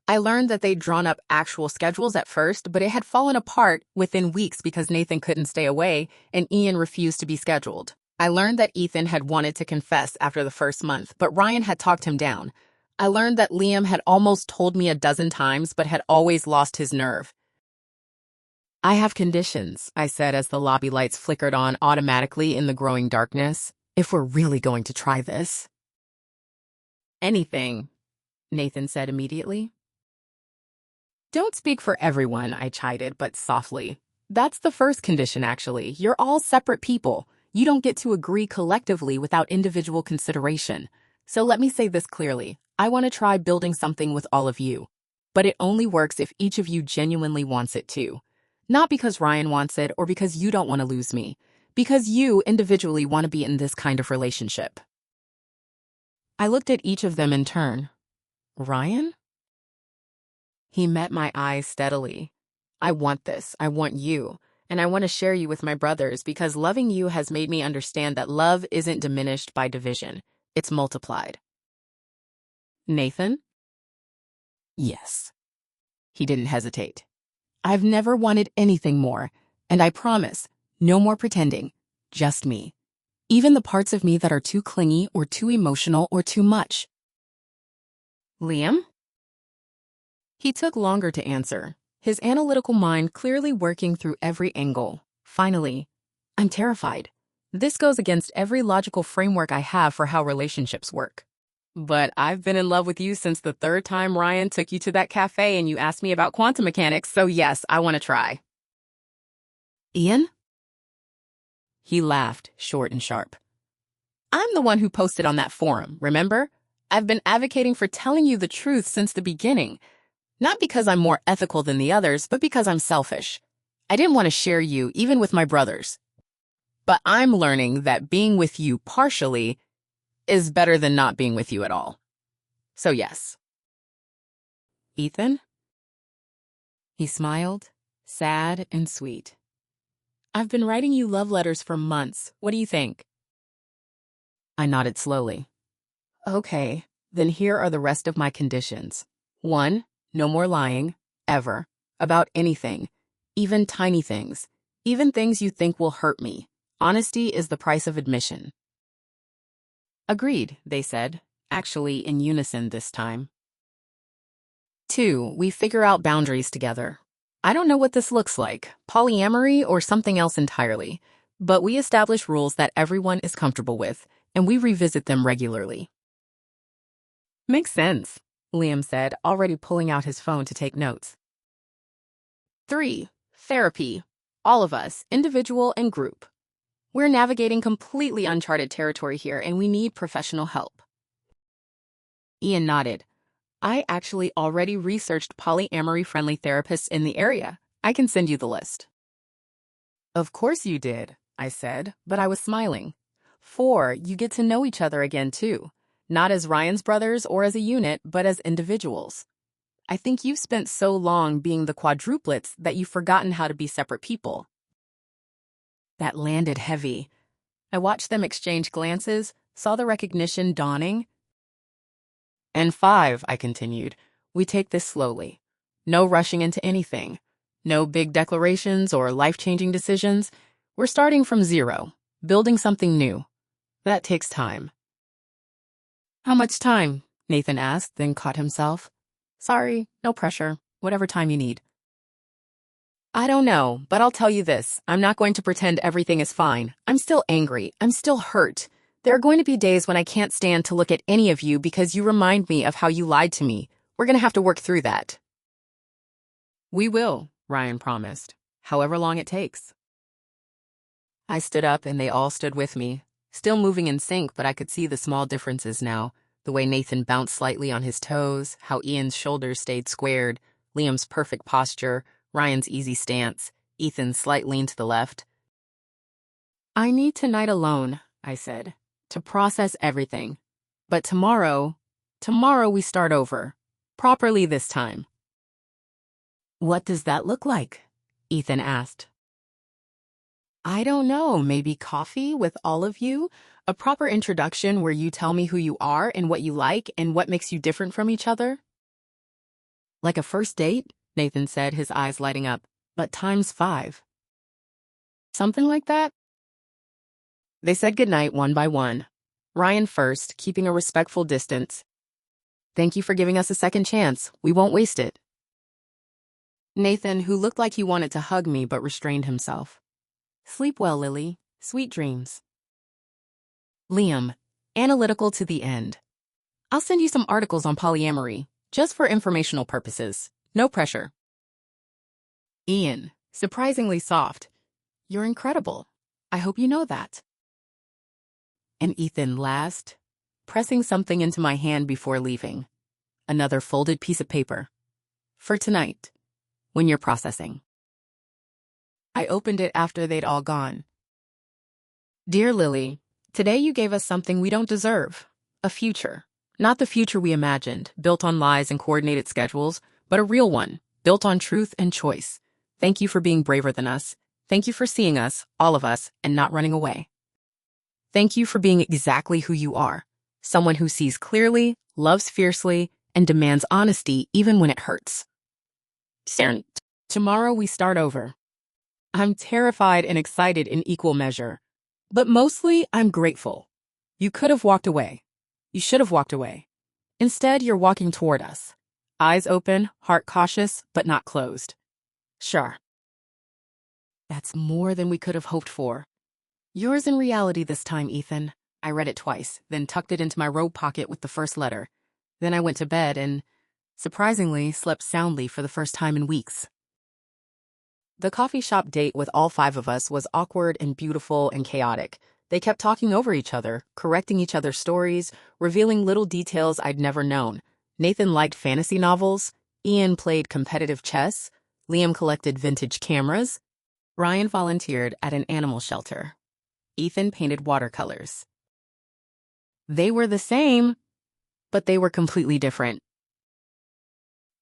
I learned that they'd drawn up actual schedules at first, but it had fallen apart within weeks because Nathan couldn't stay away and Ian refused to be scheduled. I learned that Ethan had wanted to confess after the first month, but Ryan had talked him down. I learned that Liam had almost told me a dozen times, but had always lost his nerve. I have conditions, I said as the lobby lights flickered on automatically in the growing darkness, if we're really going to try this. Anything, Nathan said immediately. Don't speak for everyone, I chided, but softly. That's the first condition, actually. You're all separate people. You don't get to agree collectively without individual consideration. So let me say this clearly. I want to try building something with all of you. But it only works if each of you genuinely wants it too. Not because Ryan wants it or because you don't want to lose me. Because you individually want to be in this kind of relationship. I looked at each of them in turn. Ryan? He met my eyes steadily. I want this. I want you. And I want to share you with my brothers because loving you has made me understand that love isn't diminished by division. It's multiplied. Nathan? Yes. He didn't hesitate. I've never wanted anything more, and I promise, no more pretending, just me. Even the parts of me that are too clingy or too emotional or too much. Liam? He took longer to answer, his analytical mind clearly working through every angle. Finally, I'm terrified. This goes against every logical framework I have for how relationships work. But I've been in love with you since the 3rd time Ryan took you to that cafe and you asked me about quantum mechanics, so yes, I want to try. Ian? He laughed, short and sharp. I'm the one who posted on that forum, remember? I've been advocating for telling you the truth since the beginning. Not because I'm more ethical than the others, but because I'm selfish. I didn't want to share you, even with my brothers. But I'm learning that being with you partially is better than not being with you at all. So yes. Ethan? He smiled, sad and sweet. I've been writing you love letters for months. What do you think? I nodded slowly. Okay, then here are the rest of my conditions. 1, no more lying, ever, about anything, even tiny things, even things you think will hurt me. Honesty is the price of admission. Agreed, they said, actually in unison this time. 2, we figure out boundaries together. I don't know what this looks like, polyamory or something else entirely, but we establish rules that everyone is comfortable with, and we revisit them regularly. Makes sense, Liam said, already pulling out his phone to take notes. 3, therapy. All of us, individual and group. We're navigating completely uncharted territory here, and we need professional help. Ian nodded. I actually already researched polyamory-friendly therapists in the area. I can send you the list. Of course you did, I said, but I was smiling. 4, you get to know each other again, too. Not as Ryan's brothers or as a unit, but as individuals. I think you've spent so long being the quadruplets that you've forgotten how to be separate people. That landed heavy. I watched them exchange glances, saw the recognition dawning. And 5, I continued, we take this slowly. No rushing into anything. No big declarations or life-changing decisions. We're starting from 0, building something new. That takes time. How much time? Nathan asked, then caught himself. Sorry, no pressure. Whatever time you need. I don't know, but I'll tell you this. I'm not going to pretend everything is fine. I'm still angry. I'm still hurt. There are going to be days when I can't stand to look at any of you because you remind me of how you lied to me. We're going to have to work through that. We will, Ryan promised, however long it takes. I stood up and they all stood with me, still moving in sync, but I could see the small differences now. The way Nathan bounced slightly on his toes, how Ian's shoulders stayed squared, Liam's perfect posture, Ryan's easy stance, Ethan's slight lean to the left. I need tonight alone, I said, to process everything. But tomorrow we start over. Properly this time. What does that look like? Ethan asked. I don't know, maybe coffee with all of you? A proper introduction where you tell me who you are and what you like and what makes you different from each other? Like a first date? Nathan said, his eyes lighting up, but times 5. Something like that? They said goodnight one by one. Ryan first, keeping a respectful distance. Thank you for giving us a second chance. We won't waste it. Nathan, who looked like he wanted to hug me but restrained himself. Sleep well, Lily. Sweet dreams. Liam, analytical to the end. I'll send you some articles on polyamory, just for informational purposes. No pressure. Ian, surprisingly soft. You're incredible. I hope you know that. And Ethan last, pressing something into my hand before leaving. Another folded piece of paper. For tonight, when you're processing. I opened it after they'd all gone. Dear Lily, today you gave us something we don't deserve. A future. Not the future we imagined, built on lies and coordinated schedules, but a real one, built on truth and choice. Thank you for being braver than us. Thank you for seeing us, all of us, and not running away. Thank you for being exactly who you are. Someone who sees clearly, loves fiercely, and demands honesty even when it hurts. Tomorrow we start over. I'm terrified and excited in equal measure. But mostly, I'm grateful. You could have walked away. You should have walked away. Instead, you're walking toward us. Eyes open, heart cautious, but not closed. Sure. That's more than we could have hoped for. Yours in reality this time, Ethan. I read it twice, then tucked it into my robe pocket with the first letter. Then I went to bed and, surprisingly, slept soundly for the first time in weeks. The coffee shop date with all 5 of us was awkward and beautiful and chaotic. They kept talking over each other, correcting each other's stories, revealing little details I'd never known. Nathan liked fantasy novels, Ian played competitive chess, Liam collected vintage cameras, Ryan volunteered at an animal shelter. Ethan painted watercolors. They were the same, but they were completely different.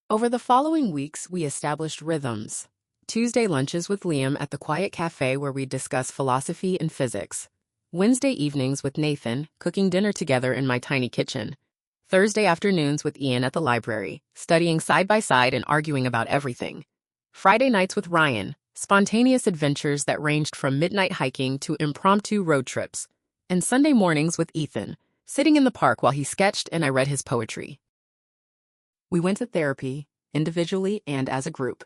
Over the following weeks, we established rhythms. Tuesday lunches with Liam at the quiet cafe where we'd discuss philosophy and physics. Wednesday evenings with Nathan, cooking dinner together in my tiny kitchen. Thursday afternoons with Ian at the library, studying side by side and arguing about everything. Friday nights with Ryan, spontaneous adventures that ranged from midnight hiking to impromptu road trips. And Sunday mornings with Ethan, sitting in the park while he sketched and I read his poetry. We went to therapy, individually and as a group.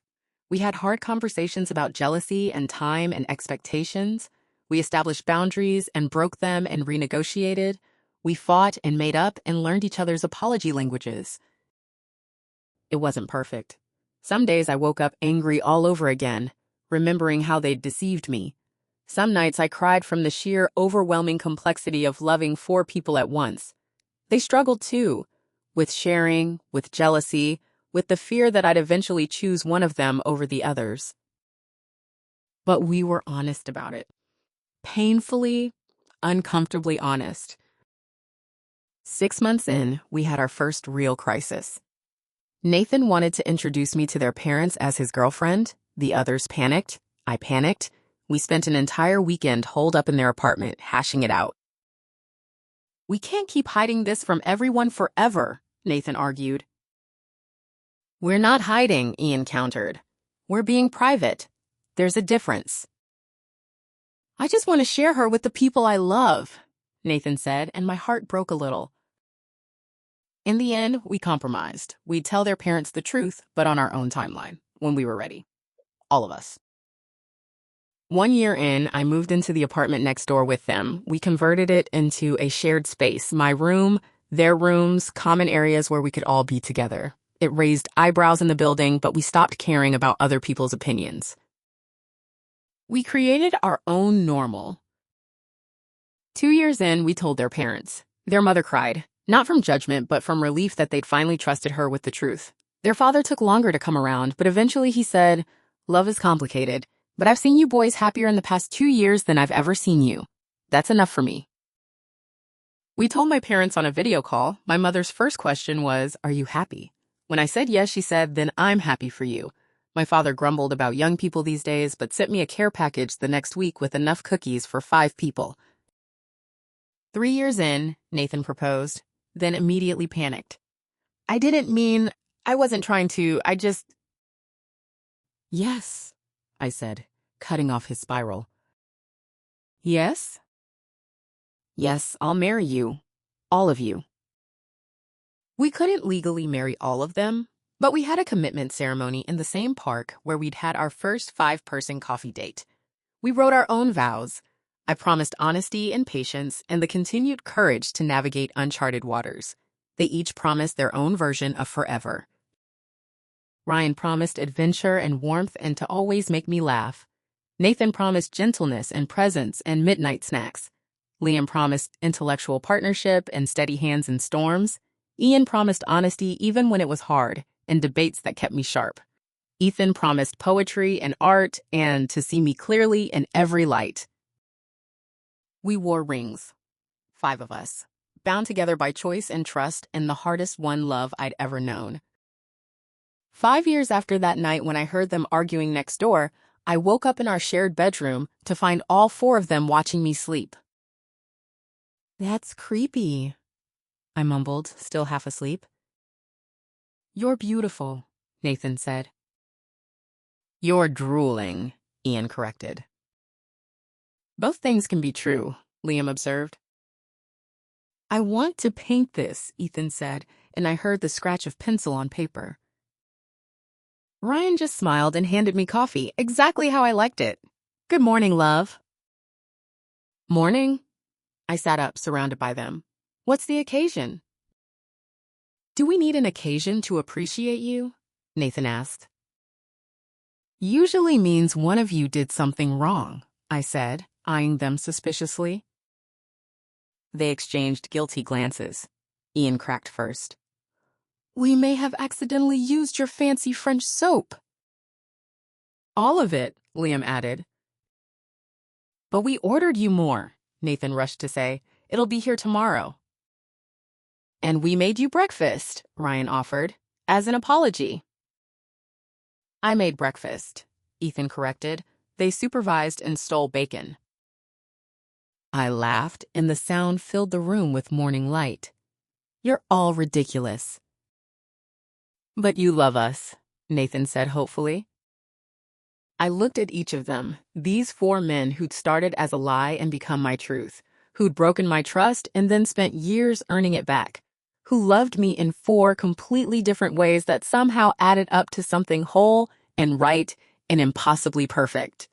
We had hard conversations about jealousy and time and expectations. We established boundaries and broke them and renegotiated. We fought and made up and learned each other's apology languages. It wasn't perfect. Some days I woke up angry all over again, remembering how they'd deceived me. Some nights I cried from the sheer overwhelming complexity of loving 4 people at once. They struggled too, with sharing, with jealousy, with the fear that I'd eventually choose one of them over the others. But we were honest about it. Painfully, uncomfortably honest. 6 months in, we had our first real crisis. Nathan wanted to introduce me to their parents as his girlfriend. The others panicked. I panicked. We spent an entire weekend holed up in their apartment, hashing it out. We can't keep hiding this from everyone forever, Nathan argued. We're not hiding, Ian countered. We're being private. There's a difference. I just want to share her with the people I love, Nathan said, and my heart broke a little. In the end, we compromised. We'd tell their parents the truth, but on our own timeline, when we were ready. all of us. 1 year in, I moved into the apartment next door with them. We converted it into a shared space, my room, their rooms, common areas where we could all be together. It raised eyebrows in the building, but we stopped caring about other people's opinions. We created our own normal. 2 years in, we told their parents. Their mother cried, not from judgment, but from relief that they'd finally trusted her with the truth. Their father took longer to come around, but eventually he said, "Love is complicated, but I've seen you boys happier in the past 2 years than I've ever seen you. That's enough for me." We told my parents on a video call. My mother's first question was, "Are you happy?" When I said yes, she said, "Then I'm happy for you." My father grumbled about young people these days, but sent me a care package the next week with enough cookies for 5 people. 3 years in, Nathan proposed, then immediately panicked. I wasn't trying to, Yes, I said, cutting off his spiral. Yes? Yes, I'll marry you. All of you. We couldn't legally marry all of them, but we had a commitment ceremony in the same park where we'd had our first 5-person coffee date. We wrote our own vows. I promised honesty and patience and the continued courage to navigate uncharted waters. They each promised their own version of forever. Ryan promised adventure and warmth and to always make me laugh. Nathan promised gentleness and presence and midnight snacks. Liam promised intellectual partnership and steady hands in storms. Ian promised honesty even when it was hard and debates that kept me sharp. Ethan promised poetry and art and to see me clearly in every light. We wore rings. 5 of us, bound together by choice and trust in the hardest won love I'd ever known. 5 years after that night when I heard them arguing next door, I woke up in our shared bedroom to find all 4 of them watching me sleep. "That's creepy," I mumbled, still half asleep. "You're beautiful," Nathan said. "You're drooling," Ian corrected. "Both things can be true," Liam observed. "I want to paint this," Ethan said, and I heard the scratch of pencil on paper. Ryan just smiled and handed me coffee, exactly how I liked it. "Good morning, love." "Morning." I sat up, surrounded by them. "What's the occasion?" "Do we need an occasion to appreciate you?" Nathan asked. "Usually means one of you did something wrong," I said, eyeing them suspiciously. They exchanged guilty glances. Ian cracked first. "We may have accidentally used your fancy French soap." "All of it," Liam added. "But we ordered you more," Nathan rushed to say. "It'll be here tomorrow." "And we made you breakfast," Ryan offered, as an apology. "I made breakfast," Ethan corrected. "They supervised and stole bacon." I laughed, and the sound filled the room with morning light. "You're all ridiculous." "But you love us," Nathan said hopefully. I looked at each of them, these 4 men who'd started as a lie and become my truth, who'd broken my trust and then spent years earning it back, who loved me in 4 completely different ways that somehow added up to something whole and right and impossibly perfect.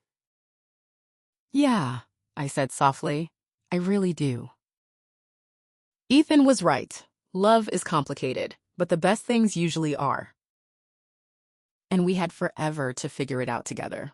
"Yeah," I said softly, "I really do." Ethan was right. Love is complicated, but the best things usually are. And we had forever to figure it out together.